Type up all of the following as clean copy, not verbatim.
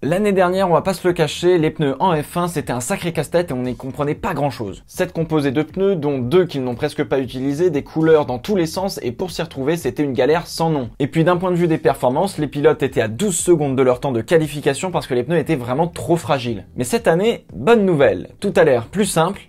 L'année dernière, on va pas se le cacher, les pneus en F1 c'était un sacré casse-tête et on n'y comprenait pas grand chose. 7 composés de pneus, dont 2 qu'ils n'ont presque pas utilisés, des couleurs dans tous les sens et pour s'y retrouver c'était une galère sans nom. Et puis d'un point de vue des performances, les pilotes étaient à 12 secondes de leur temps de qualification parce que les pneus étaient vraiment trop fragiles. Mais cette année, bonne nouvelle, tout a l'air plus simple.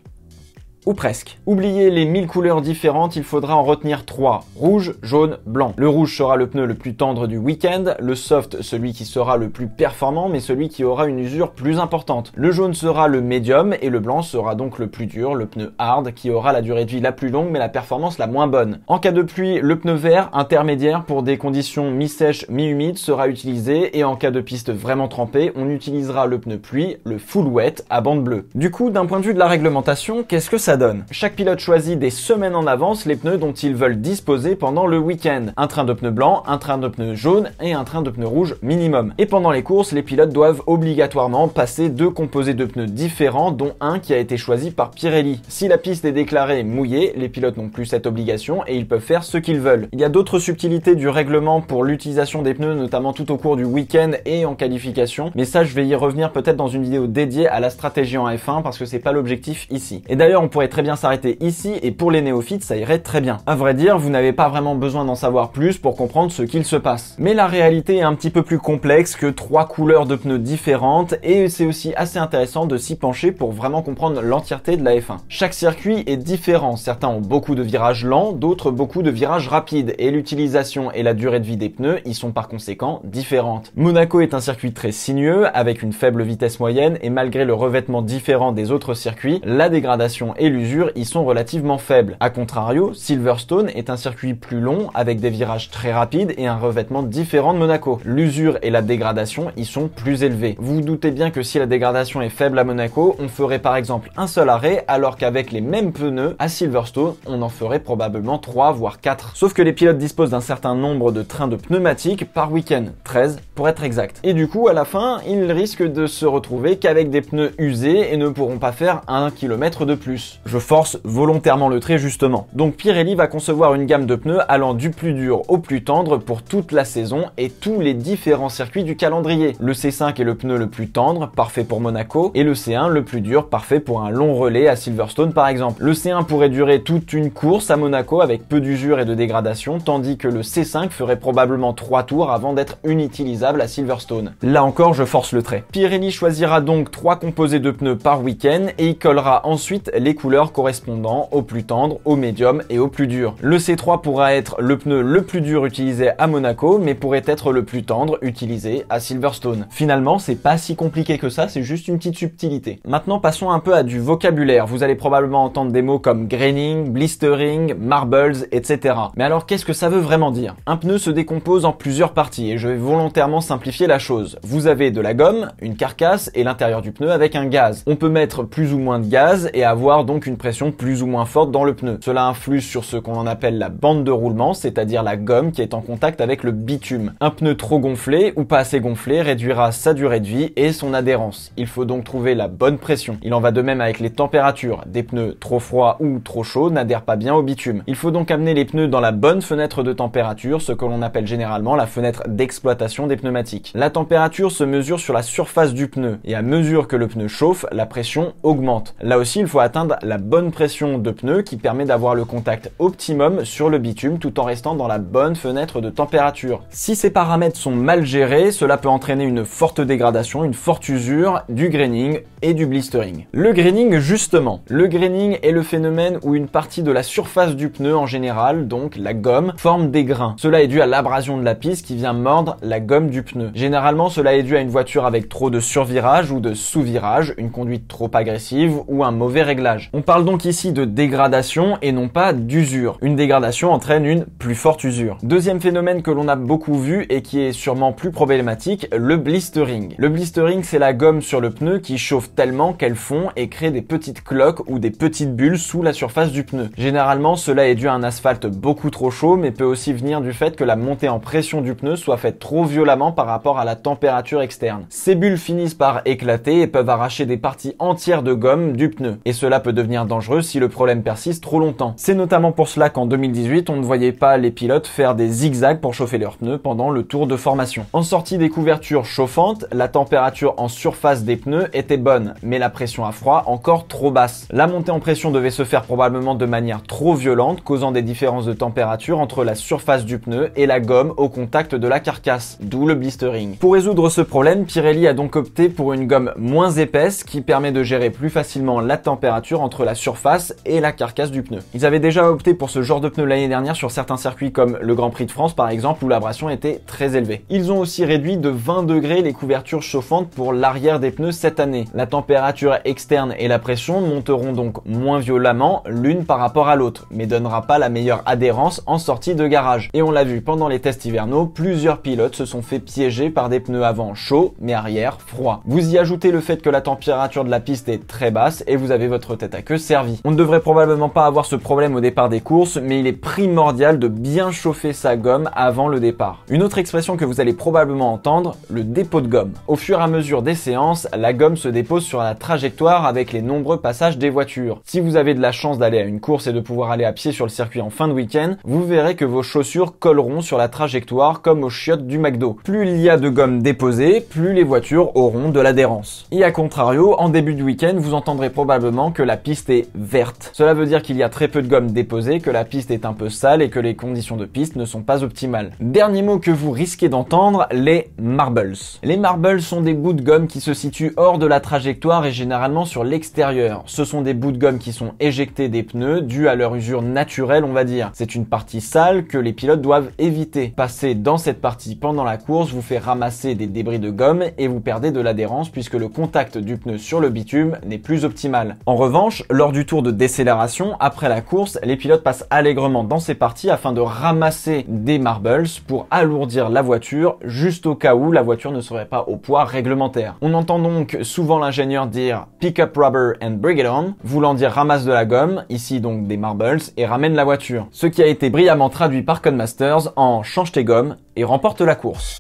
Ou presque. Oubliez les 1000 couleurs différentes, il faudra en retenir 3. Rouge, jaune, blanc. Le rouge sera le pneu le plus tendre du week-end, le soft celui qui sera le plus performant mais celui qui aura une usure plus importante. Le jaune sera le médium et le blanc sera donc le plus dur, le pneu hard qui aura la durée de vie la plus longue mais la performance la moins bonne. En cas de pluie, le pneu vert intermédiaire pour des conditions mi-sèches, mi-humides sera utilisé et en cas de piste vraiment trempée, on utilisera le pneu pluie, le full wet à bande bleue. Du coup, d'un point de vue de la réglementation, qu'est-ce que ça donne? Chaque pilote choisit des semaines en avance les pneus dont ils veulent disposer pendant le week-end. Un train de pneus blancs, un train de pneus jaunes et un train de pneus rouges minimum. Et pendant les courses, les pilotes doivent obligatoirement passer 2 composés de pneus différents dont un qui a été choisi par Pirelli. Si la piste est déclarée mouillée, les pilotes n'ont plus cette obligation et ils peuvent faire ce qu'ils veulent. Il y a d'autres subtilités du règlement pour l'utilisation des pneus, notamment tout au cours du week-end et en qualification, mais ça je vais y revenir peut-être dans une vidéo dédiée à la stratégie en F1 parce que c'est pas l'objectif ici. Et d'ailleurs on pourrait très bien s'arrêter ici et pour les néophytes ça irait très bien. À vrai dire, vous n'avez pas vraiment besoin d'en savoir plus pour comprendre ce qu'il se passe. Mais la réalité est un petit peu plus complexe que 3 couleurs de pneus différentes et c'est aussi assez intéressant de s'y pencher pour vraiment comprendre l'entièreté de la F1. Chaque circuit est différent, certains ont beaucoup de virages lents, d'autres beaucoup de virages rapides et l'utilisation et la durée de vie des pneus y sont par conséquent différentes. Monaco est un circuit très sinueux avec une faible vitesse moyenne et malgré le revêtement différent des autres circuits, la dégradation et l'usure y sont relativement faibles. A contrario, Silverstone est un circuit plus long avec des virages très rapides et un revêtement différent de Monaco. L'usure et la dégradation y sont plus élevées. Vous vous doutez bien que si la dégradation est faible à Monaco, on ferait par exemple un seul arrêt alors qu'avec les mêmes pneus à Silverstone, on en ferait probablement 3 voire 4. Sauf que les pilotes disposent d'un certain nombre de trains de pneumatiques par week-end, 13 pour être exact. Et du coup, à la fin, ils risquent de se retrouver qu'avec des pneus usés et ne pourront pas faire 1 km de plus. Je force volontairement le trait justement. Donc Pirelli va concevoir une gamme de pneus allant du plus dur au plus tendre pour toute la saison et tous les différents circuits du calendrier. Le C5 est le pneu le plus tendre, parfait pour Monaco, et le C1 le plus dur, parfait pour un long relais à Silverstone par exemple. Le C1 pourrait durer toute une course à Monaco avec peu d'usure et de dégradation, tandis que le C5 ferait probablement 3 tours avant d'être inutilisable à Silverstone. Là encore, je force le trait. Pirelli choisira donc 3 composés de pneus par week-end et il collera ensuite les couleurs correspondant au plus tendre, au médium et au plus dur. Le C3 pourra être le pneu le plus dur utilisé à Monaco, mais pourrait être le plus tendre utilisé à Silverstone. Finalement, c'est pas si compliqué que ça, c'est juste une petite subtilité. Maintenant, passons un peu à du vocabulaire. Vous allez probablement entendre des mots comme graining, blistering, marbles, etc. Mais alors, qu'est-ce que ça veut vraiment dire? Un pneu se décompose en plusieurs parties et je vais volontairement simplifier la chose. Vous avez de la gomme, une carcasse et l'intérieur du pneu avec un gaz. On peut mettre plus ou moins de gaz et avoir donc une pression plus ou moins forte dans le pneu. Cela influe sur ce qu'on appelle la bande de roulement, c'est-à-dire la gomme qui est en contact avec le bitume. Un pneu trop gonflé ou pas assez gonflé réduira sa durée de vie et son adhérence. Il faut donc trouver la bonne pression. Il en va de même avec les températures. Des pneus trop froids ou trop chauds n'adhèrent pas bien au bitume. Il faut donc amener les pneus dans la bonne fenêtre de température, ce que l'on appelle généralement la fenêtre d'exploitation des pneumatiques. La température se mesure sur la surface du pneu et à mesure que le pneu chauffe, la pression augmente. Là aussi, il faut atteindre la bonne pression de pneu qui permet d'avoir le contact optimum sur le bitume tout en restant dans la bonne fenêtre de température. Si ces paramètres sont mal gérés, cela peut entraîner une forte dégradation, une forte usure, du graining et du blistering. Le graining justement. Le graining est le phénomène où une partie de la surface du pneu en général, donc la gomme, forme des grains. Cela est dû à l'abrasion de la piste qui vient mordre la gomme du pneu. Généralement, cela est dû à une voiture avec trop de survirage ou de sous-virage, une conduite trop agressive ou un mauvais réglage. On parle donc ici de dégradation et non pas d'usure. Une dégradation entraîne une plus forte usure. Deuxième phénomène que l'on a beaucoup vu et qui est sûrement plus problématique, le blistering. Le blistering, c'est la gomme sur le pneu qui chauffe tellement qu'elle fond et crée des petites cloques ou des petites bulles sous la surface du pneu. Généralement, cela est dû à un asphalte beaucoup trop chaud, mais peut aussi venir du fait que la montée en pression du pneu soit faite trop violemment par rapport à la température externe. Ces bulles finissent par éclater et peuvent arracher des parties entières de gomme du pneu. Et cela peut devenir devenir dangereux si le problème persiste trop longtemps. C'est notamment pour cela qu'en 2018, on ne voyait pas les pilotes faire des zigzags pour chauffer leurs pneus pendant le tour de formation. En sortie des couvertures chauffantes, la température en surface des pneus était bonne, mais la pression à froid encore trop basse. La montée en pression devait se faire probablement de manière trop violente, causant des différences de température entre la surface du pneu et la gomme au contact de la carcasse, d'où le blistering. Pour résoudre ce problème, Pirelli a donc opté pour une gomme moins épaisse qui permet de gérer plus facilement la température entre la surface et la carcasse du pneu. Ils avaient déjà opté pour ce genre de pneu l'année dernière sur certains circuits comme le Grand Prix de France par exemple, où l'abrasion était très élevée. Ils ont aussi réduit de 20 degrés les couvertures chauffantes pour l'arrière des pneus cette année. La température externe et la pression monteront donc moins violemment l'une par rapport à l'autre, mais donnera pas la meilleure adhérence en sortie de garage. Et on l'a vu pendant les tests hivernaux, plusieurs pilotes se sont fait piéger par des pneus avant chauds, mais arrière froids. Vous y ajoutez le fait que la température de la piste est très basse et vous avez votre tête à queue servie. On ne devrait probablement pas avoir ce problème au départ des courses, mais il est primordial de bien chauffer sa gomme avant le départ. Une autre expression que vous allez probablement entendre, le dépôt de gomme. Au fur et à mesure des séances, la gomme se dépose sur la trajectoire avec les nombreux passages des voitures. Si vous avez de la chance d'aller à une course et de pouvoir aller à pied sur le circuit en fin de week-end, vous verrez que vos chaussures colleront sur la trajectoire comme aux chiottes du McDo. Plus il y a de gomme déposée, plus les voitures auront de l'adhérence. Et à contrario, en début de week-end, vous entendrez probablement que la piste est verte. Cela veut dire qu'il y a très peu de gomme déposée, que la piste est un peu sale et que les conditions de piste ne sont pas optimales. Dernier mot que vous risquez d'entendre, les marbles. Les marbles sont des bouts de gomme qui se situent hors de la trajectoire et généralement sur l'extérieur. Ce sont des bouts de gomme qui sont éjectés des pneus dû à leur usure naturelle, on va dire. C'est une partie sale que les pilotes doivent éviter. Passer dans cette partie pendant la course vous fait ramasser des débris de gomme et vous perdez de l'adhérence puisque le contact du pneu sur le bitume n'est plus optimal. En revanche, lors du tour de décélération, après la course, les pilotes passent allègrement dans ces parties afin de ramasser des marbles pour alourdir la voiture, juste au cas où la voiture ne serait pas au poids réglementaire. On entend donc souvent l'ingénieur dire « pick up rubber and bring it on », voulant dire ramasse de la gomme, ici donc des marbles, et ramène la voiture. Ce qui a été brillamment traduit par Codemasters en « change tes gommes et remporte la course ».